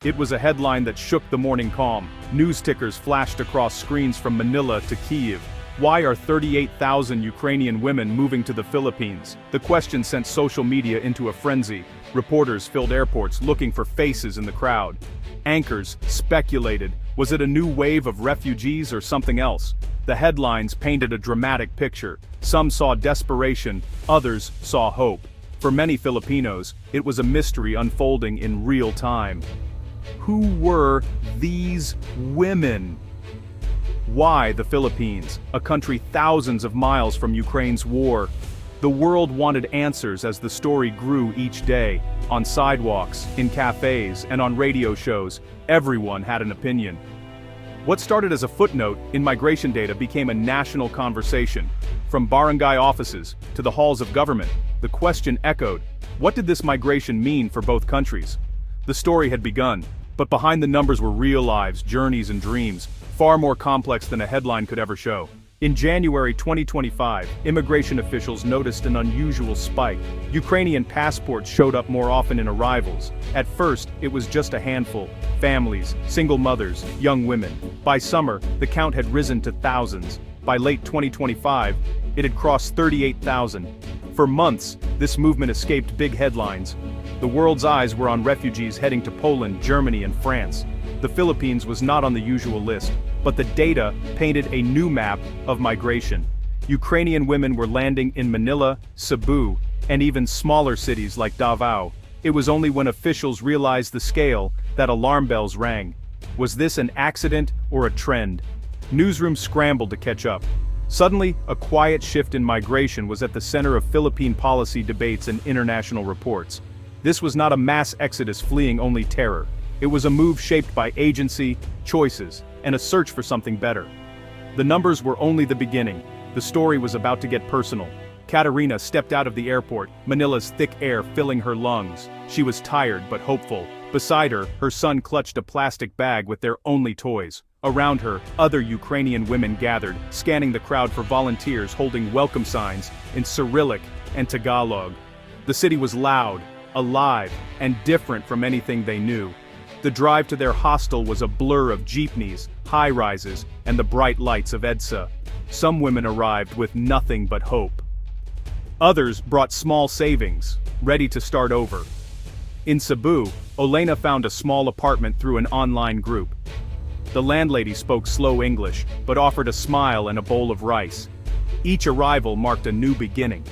It was a headline that shook the morning calm. News tickers flashed across screens from Manila to Kyiv. Why are 38,000 Ukrainian women moving to the Philippines? The question sent social media into a frenzy. Reporters filled airports looking for faces in the crowd. Anchors speculated, was it a new wave of refugees or something else? The headlines painted a dramatic picture. Some saw desperation, others saw hope. For many Filipinos, it was a mystery unfolding in real time. Who were these women? Why the Philippines, a country thousands of miles from Ukraine's war? The world wanted answers as the story grew each day. On sidewalks, in cafes, and on radio shows, everyone had an opinion. What started as a footnote in migration data became a national conversation. From barangay offices to the halls of government, the question echoed, what did this migration mean for both countries? The story had begun, but behind the numbers were real lives, journeys, and dreams, far more complex than a headline could ever show. In January 2025, immigration officials noticed an unusual spike. Ukrainian passports showed up more often in arrivals. At first, it was just a handful: families, single mothers, young women. By summer, the count had risen to thousands. By late 2025, it had crossed 38,000. For months, this movement escaped big headlines. The world's eyes were on refugees heading to Poland, Germany, and France. The Philippines was not on the usual list, but the data painted a new map of migration. Ukrainian women were landing in Manila, Cebu, and even smaller cities like Davao. It was only when officials realized the scale that alarm bells rang. Was this an accident or a trend? Newsrooms scrambled to catch up. Suddenly, a quiet shift in migration was at the center of Philippine policy debates and international reports. This was not a mass exodus fleeing only terror. It was a move shaped by agency, choices, and a search for something better. The numbers were only the beginning. The story was about to get personal. Katerina stepped out of the airport, Manila's thick air filling her lungs. She was tired but hopeful. Beside her, her son clutched a plastic bag with their only toys. Around her, other Ukrainian women gathered, scanning the crowd for volunteers holding welcome signs in Cyrillic and Tagalog. The city was loud, alive, and different from anything they knew. The drive to their hostel was a blur of jeepneys, high-rises, and the bright lights of EDSA. Some women arrived with nothing but hope. Others brought small savings, ready to start over. In Cebu, Olena found a small apartment through an online group. The landlady spoke slow English, but offered a smile and a bowl of rice. Each arrival marked a new beginning.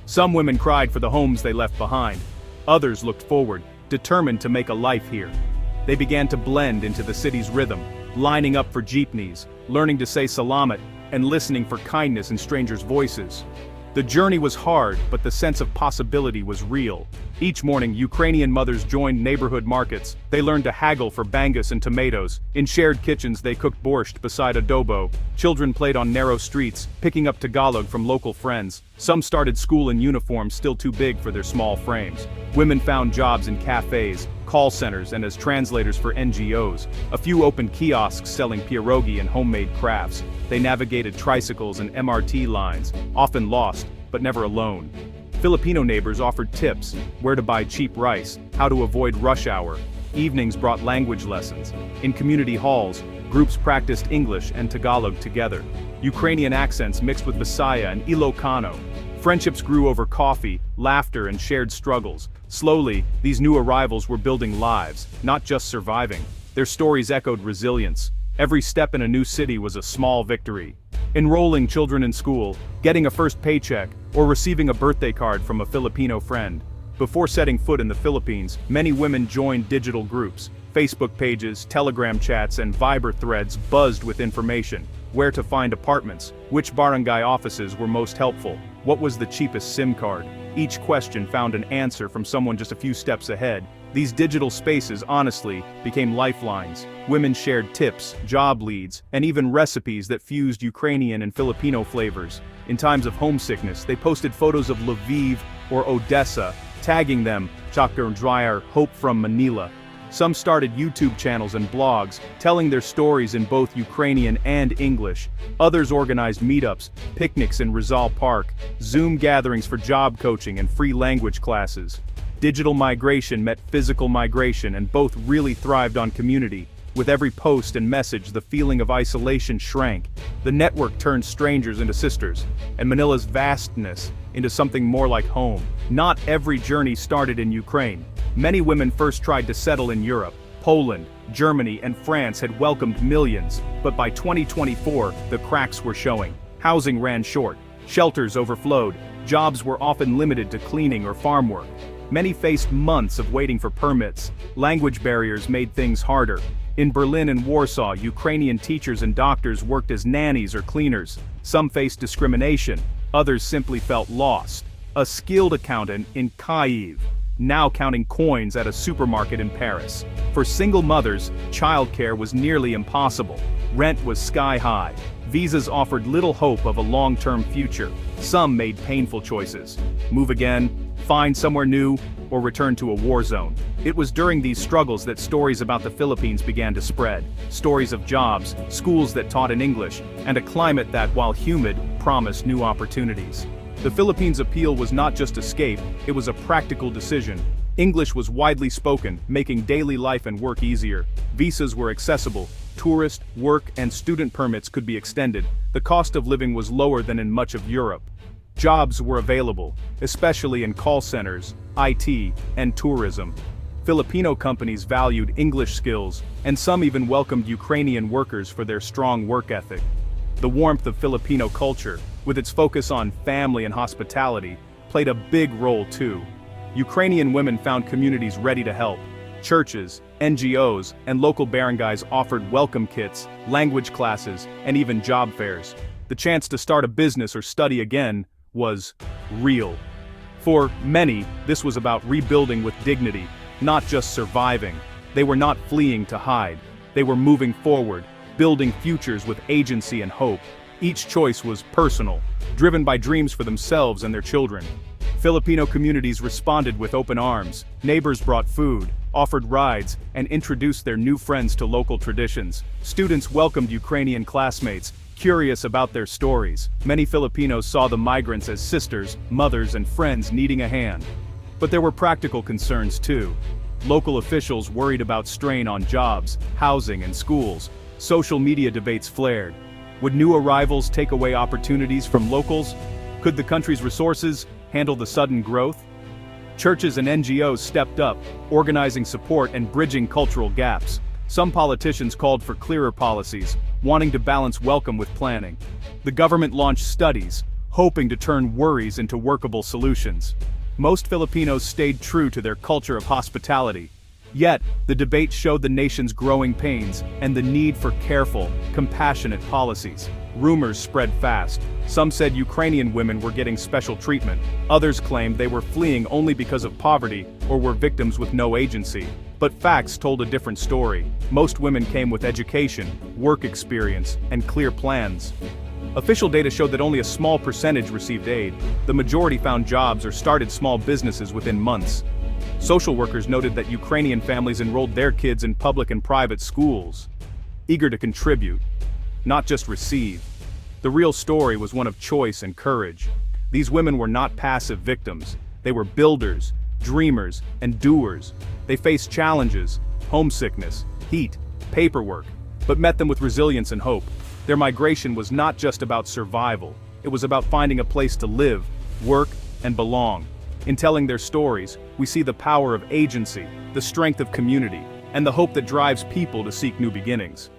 Some women cried for the homes they left behind. Others looked forward, determined to make a life here. They began to blend into the city's rhythm, lining up for jeepneys, learning to say salamat, and listening for kindness in strangers' voices. The journey was hard, but the sense of possibility was real. Each morning, Ukrainian mothers joined neighborhood markets. They learned to haggle for bangus and tomatoes. In shared kitchens, they cooked borscht beside adobo. Children played on narrow streets, picking up Tagalog from local friends. Some started school in uniforms still too big for their small frames. Women found jobs in cafes, call centers, and as translators for NGOs. A few opened kiosks selling pierogi and homemade crafts. They navigated tricycles and MRT lines, often lost, but never alone. Filipino neighbors offered tips: where to buy cheap rice, how to avoid rush hour. Evenings brought language lessons. In community halls, groups practiced English and Tagalog together. Ukrainian accents mixed with Visaya and Ilocano. Friendships grew over coffee, laughter, and shared struggles. Slowly, these new arrivals were building lives, not just surviving. Their stories echoed resilience. Every step in a new city was a small victory. Enrolling children in school, getting a first paycheck, or receiving a birthday card from a Filipino friend. Before setting foot in the Philippines, many women joined digital groups. Facebook pages, Telegram chats, and Viber threads buzzed with information. Where to find apartments, which barangay offices were most helpful, what was the cheapest SIM card. Each question found an answer from someone just a few steps ahead. These digital spaces, honestly, became lifelines. Women shared tips, job leads, and even recipes that fused Ukrainian and Filipino flavors. In times of homesickness, they posted photos of Lviv or Odessa, tagging them, Chakar Dryer, Hope from Manila. Some started YouTube channels and blogs, telling their stories in both Ukrainian and English. Others organized meetups, picnics in Rizal Park, Zoom gatherings for job coaching and free language classes. Digital migration met physical migration, and both really thrived on community. With every post and message, the feeling of isolation shrank. The network turned strangers into sisters, and Manila's vastness into something more like home. Not every journey started in Ukraine. Many women first tried to settle in Europe. Poland, Germany, and France had welcomed millions, but by 2024, the cracks were showing. Housing ran short, shelters overflowed, jobs were often limited to cleaning or farm work. Many faced months of waiting for permits. Language barriers made things harder. In Berlin and Warsaw, Ukrainian teachers and doctors worked as nannies or cleaners. Some faced discrimination, others simply felt lost. A skilled accountant in Kyiv, now counting coins at a supermarket in Paris. For single mothers, childcare was nearly impossible. Rent was sky high. Visas offered little hope of a long-term future. Some made painful choices. Move again, find somewhere new, or return to a war zone. It was during these struggles that stories about the Philippines began to spread. Stories of jobs, schools that taught in English, and a climate that, while humid, promised new opportunities. The Philippines' appeal was not just escape, it was a practical decision. English was widely spoken, making daily life and work easier. Visas were accessible. Tourist, work, and student permits could be extended. The cost of living was lower than in much of Europe. Jobs were available, especially in call centers, IT, and tourism. Filipino companies valued English skills, and some even welcomed Ukrainian workers for their strong work ethic. The warmth of Filipino culture, with its focus on family and hospitality, played a big role too. Ukrainian women found communities ready to help. Churches, NGOs, and local barangays offered welcome kits, language classes, and even job fairs. The chance to start a business or study again was real. For many, this was about rebuilding with dignity, not just surviving. They were not fleeing to hide. They were moving forward, building futures with agency and hope. Each choice was personal, driven by dreams for themselves and their children. Filipino communities responded with open arms. Neighbors brought food, offered rides, and introduced their new friends to local traditions. Students welcomed Ukrainian classmates, curious about their stories. Many Filipinos saw the migrants as sisters, mothers, and friends needing a hand. But there were practical concerns too. Local officials worried about strain on jobs, housing, and schools. Social media debates flared. Would new arrivals take away opportunities from locals? Could the country's resources handle the sudden growth? Churches and NGOs stepped up, organizing support and bridging cultural gaps. Some politicians called for clearer policies, wanting to balance welcome with planning. The government launched studies, hoping to turn worries into workable solutions. Most Filipinos stayed true to their culture of hospitality. Yet, the debate showed the nation's growing pains and the need for careful, compassionate policies. Rumors spread fast. Some said Ukrainian women were getting special treatment. Others claimed they were fleeing only because of poverty or were victims with no agency. But facts told a different story. Most women came with education, work experience, and clear plans. Official data showed that only a small percentage received aid. The majority found jobs or started small businesses within months. Social workers noted that Ukrainian families enrolled their kids in public and private schools, eager to contribute, not just receive. The real story was one of choice and courage. These women were not passive victims. They were builders, dreamers, and doers. They faced challenges, homesickness, heat, paperwork, but met them with resilience and hope. Their migration was not just about survival. It was about finding a place to live, work, and belong. In telling their stories, we see the power of agency, the strength of community, and the hope that drives people to seek new beginnings.